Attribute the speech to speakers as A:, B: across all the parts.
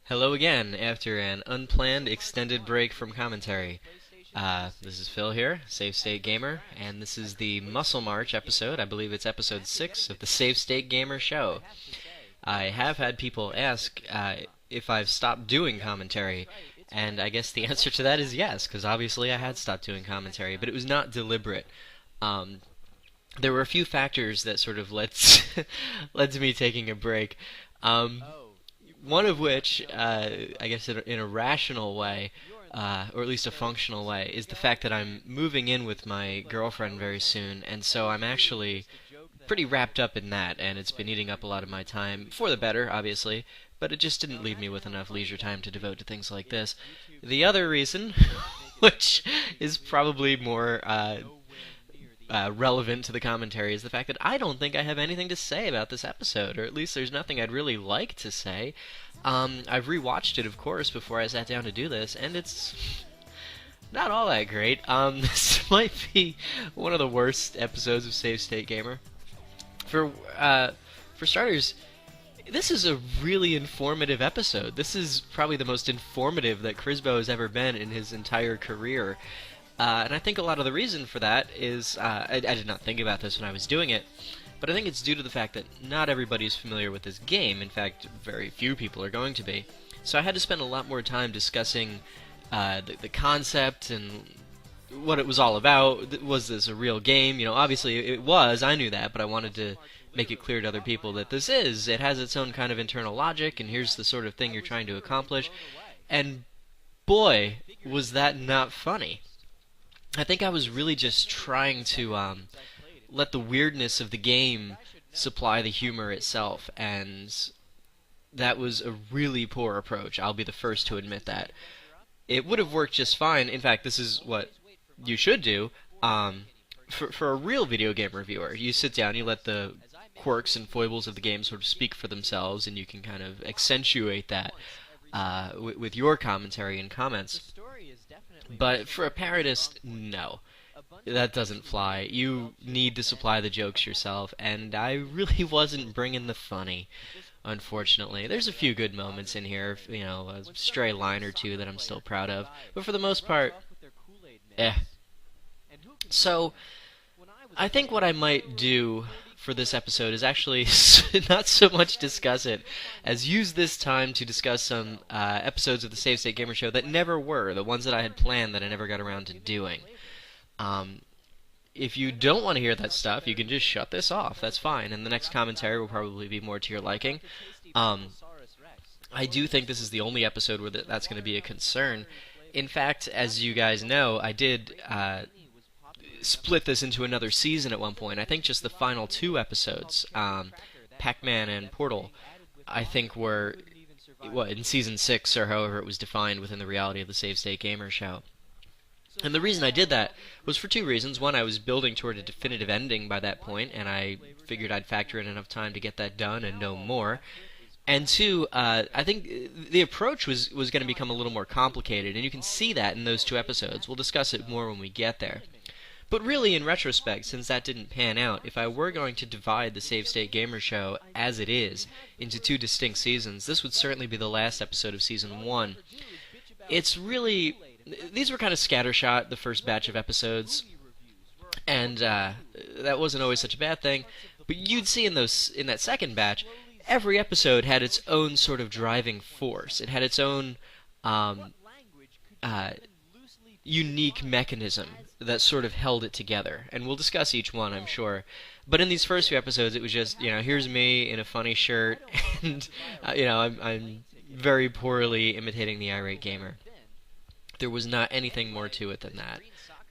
A: Hello again after an unplanned extended break from commentary. This is Phil here, Safe State Gamer, and this is the Muscle March episode. I believe it's episode 6 of the Safe State Gamer show. I have had people ask if I've stopped doing commentary, and I guess the answer to that is yes, because obviously I had stopped doing commentary, but it was not deliberate. Um, there were a few factors that sort of led led to me taking a break. Um, One of which, I guess in a rational way, or at least a functional way, is the fact that I'm moving in with my girlfriend very soon, and so I'm actually pretty wrapped up in that, and it's been eating up a lot of my time, for the better, obviously, but it just didn't leave me with enough leisure time to devote to things like this. The other reason, which is probably more relevant to the commentary, is the fact that I don't think I have anything to say about this episode, or at least there's nothing I'd really like to say. I've rewatched it, of course, before I sat down to do this, and it's not all that great. This might be one of the worst episodes of Save State Gamer. For for starters, this is a really informative episode. This is probably the most informative that Crisbo has ever been in his entire career. And I think a lot of the reason for that is, I did not think about this when I was doing it, but I think it's due to the fact that not everybody is familiar with this game. In fact, very few people are going to be. So I had to spend a lot more time discussing the concept and what it was all about. Was this a real game? You know, obviously it was, I knew that, but I wanted to make it clear to other people that it has its own kind of internal logic, and here's the sort of thing you're trying to accomplish. And boy, was that not funny. I think I was really just trying to let the weirdness of the game supply the humor itself, and that was a really poor approach. I'll be the first to admit that. It would have worked just fine. In fact, this is what you should do. For a real video game reviewer, you sit down, you let the quirks and foibles of the game sort of speak for themselves, and you can kind of accentuate that with your commentary and comments. But for a parodist, no. That doesn't fly. You need to supply the jokes yourself, and I really wasn't bringing the funny, unfortunately. There's a few good moments in here, you know, a stray line or two that I'm still proud of, but for the most part, eh. So, I think what I might do for this episode is actually not so much discuss it as use this time to discuss some episodes of the Save State Gamer Show that never were, the ones that I had planned that I never got around to doing. If you don't want to hear that stuff, you can just shut this off. That's fine, and the next commentary will probably be more to your liking. I do think this is the only episode where that's going to be a concern. In fact, as you guys know, I did split this into another season at one point. I think just the final two episodes, Pac-Man and Portal, I think were in season 6 or however it was defined within the reality of the Save State Gamer show. And the reason I did that was for two reasons. One, I was building toward a definitive ending by that point, and I figured I'd factor in enough time to get that done and no more. And two, I think the approach was going to become a little more complicated, and you can see that in those two episodes. We'll discuss it more when we get there. But really, in retrospect, since that didn't pan out, if I were going to divide the Save State Gamer show, as it is, into two distinct seasons, this would certainly be the last episode of Season 1. It's really... These were kind of scattershot, the first batch of episodes, and that wasn't always such a bad thing, but you'd see in that second batch, every episode had its own sort of driving force. It had its own unique mechanism that sort of held it together, and we'll discuss each one, I'm sure. But in these first few episodes, it was just, you know, here's me in a funny shirt, and you know, I'm very poorly imitating the irate gamer. There was not anything more to it than that.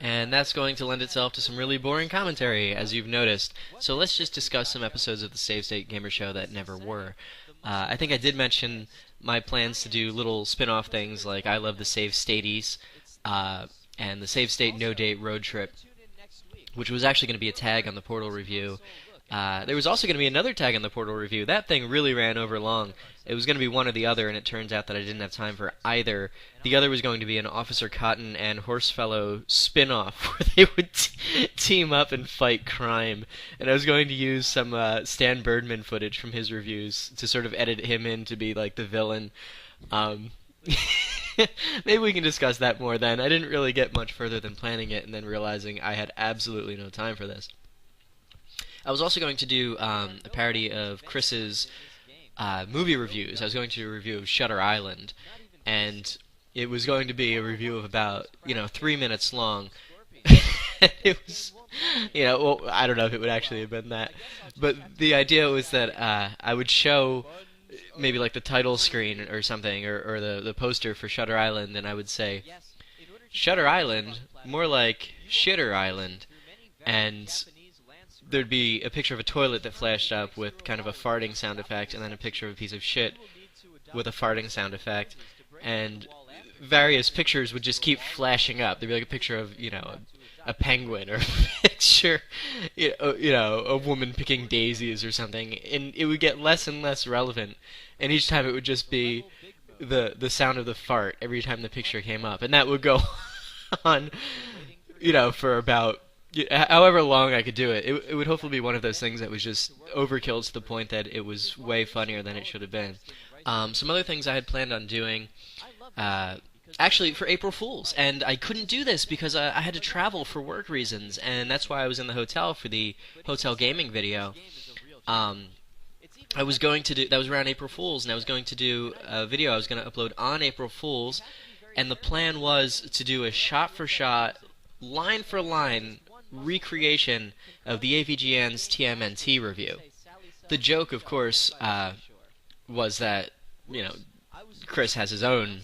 A: And that's going to lend itself to some really boring commentary, as you've noticed. So let's just discuss some episodes of the Save State Gamer Show that never were. I think I did mention my plans to do little spin-off things like I Love the Save Staties, and the Save State No Date Road Trip, which was actually going to be a tag on the Portal review. There was also going to be another tag on the Portal review. That thing really ran over long. It was going to be one or the other, and it turns out that I didn't have time for either. The other was going to be an Officer Cotton and Horsefellow spin-off, where they would team up and fight crime. And I was going to use some Stan Birdman footage from his reviews to sort of edit him in to be like the villain. Um, maybe we can discuss that more then. I didn't really get much further than planning it and then realizing I had absolutely no time for this. I was also going to do a parody of Chris's movie reviews. I was going to do a review of Shutter Island, and it was going to be a review of about 3 minutes long. It was, well, I don't know if it would actually have been that, but the idea was that I would show maybe like the title screen or something, or the poster for Shutter Island, and I would say, Shutter Island, more like Shitter Island, and there'd be a picture of a toilet that flashed up with kind of a farting sound effect, and then a picture of a piece of shit with a farting sound effect, and various pictures would just keep flashing up. There'd be like a picture of, a penguin, or a picture, a woman picking daisies or something, and it would get less and less relevant, and each time it would just be the sound of the fart every time the picture came up, and that would go on, for about however long I could do it. It would hopefully be one of those things that was just overkill to the point that it was way funnier than it should have been. Some other things I had planned on doing, actually for April Fools, and I couldn't do this because I had to travel for work reasons, and that's why I was in the hotel for the hotel gaming video. I was going to do, that was around April Fools, and I was going to do a video I was going to upload on April Fools, and the plan was to do a shot-for-shot, line-for-line recreation of the AVGN's TMNT review. The joke, of course, was that, Chris has his own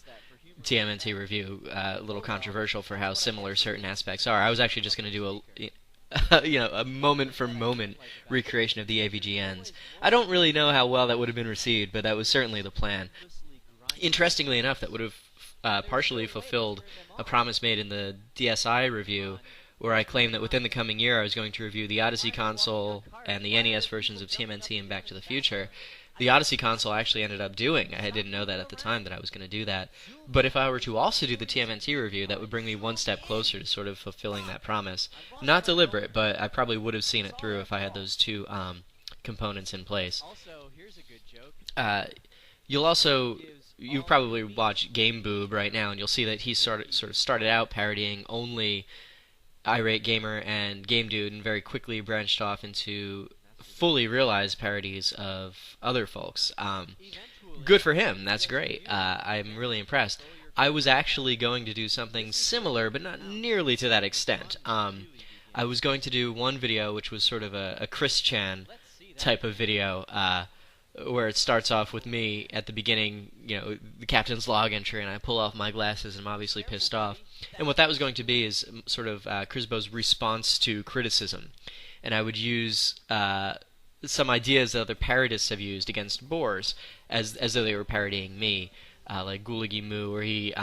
A: TMNT review, a little controversial for how similar certain aspects are. I was actually just going to do a moment-for-moment recreation of the AVGNs. I don't really know how well that would have been received, but that was certainly the plan. Interestingly enough, that would have partially fulfilled a promise made in the DSi review, where I claimed that within the coming year I was going to review the Odyssey console and the NES versions of TMNT and Back to the Future. The Odyssey console I actually ended up doing. I didn't know that at the time that I was going to do that. But if I were to also do the TMNT review, that would bring me one step closer to sort of fulfilling that promise. Not deliberate, but I probably would have seen it through if I had those two components in place. You probably watch Game Boob right now, and you'll see that he sort of started out parodying only Irate Gamer and Game Dude, and very quickly branched off into fully realized parodies of other folks. Good for him. That's great. I'm really impressed. I was actually going to do something similar, but not nearly to that extent. I was going to do one video which was sort of a Chris Chan type of video, where it starts off with me at the beginning, the captain's log entry, and I pull off my glasses, and I'm obviously pissed off. And what that was going to be is sort of Crisbo's response to criticism. And I would use some ideas that other parodists have used against Boars, as though they were parodying me, like Gulagi Moo, where he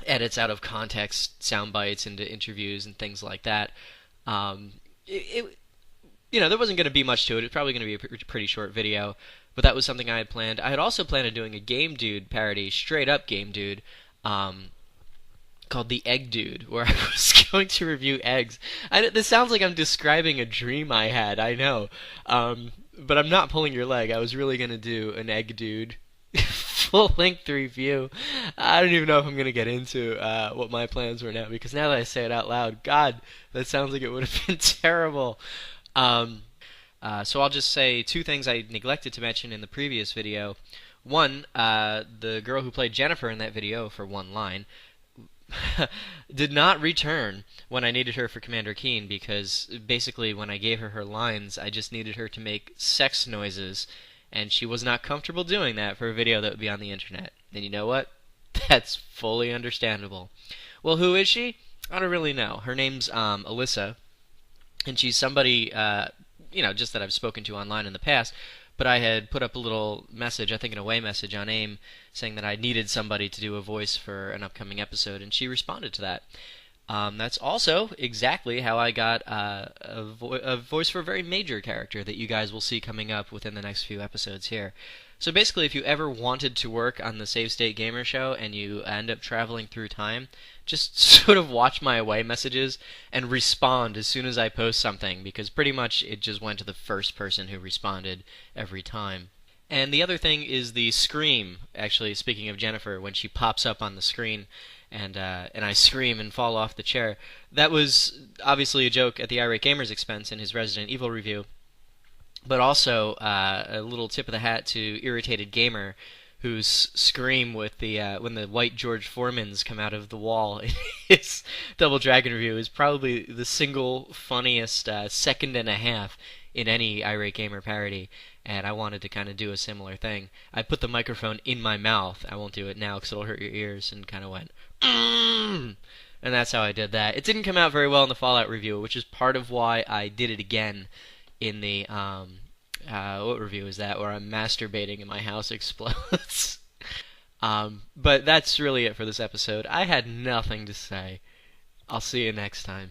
A: edits out of context sound bites into interviews and things like that. There wasn't going to be much to it. It was probably going to be a pretty short video, but that was something I had planned. I had also planned on doing a Game Dude parody, straight up Game Dude, called The Egg Dude, where I was going to review eggs. This sounds like I'm describing a dream I had, I know. But I'm not pulling your leg. I was really going to do an Egg Dude full-length review. I don't even know if I'm going to get into what my plans were now, because now that I say it out loud, God, that sounds like it would have been terrible. So I'll just say two things I neglected to mention in the previous video. One, the girl who played Jennifer in that video, for one line, did not return when I needed her for Commander Keen, because basically when I gave her lines, I just needed her to make sex noises, and she was not comfortable doing that for a video that would be on the internet. And you know what? That's fully understandable. Well, who is she? I don't really know. Her name's Alyssa, and she's somebody, just that I've spoken to online in the past, but I had put up a little message, I think an away message on AIM, saying that I needed somebody to do a voice for an upcoming episode, and she responded to that. That's also exactly how I got a voice for a very major character that you guys will see coming up within the next few episodes here. So basically, if you ever wanted to work on the Save State Gamer Show and you end up traveling through time, just sort of watch my away messages and respond as soon as I post something, because pretty much it just went to the first person who responded every time. And the other thing is the scream. Actually, speaking of Jennifer, when she pops up on the screen, and I scream and fall off the chair. That was obviously a joke at the Irate Gamer's expense in his Resident Evil review, but also a little tip of the hat to Irritated Gamer, whose scream with the when the white George Foremans come out of the wall in his Double Dragon review is probably the single funniest second and a half in any Irate Gamer parody. And I wanted to kind of do a similar thing. I put the microphone in my mouth. I won't do it now because it'll hurt your ears, and kind of went, and that's how I did that. It didn't come out very well in the Fallout review, which is part of why I did it again in the what review is that? Where I'm masturbating and my house explodes. But that's really it for this episode. I had nothing to say. I'll see you next time.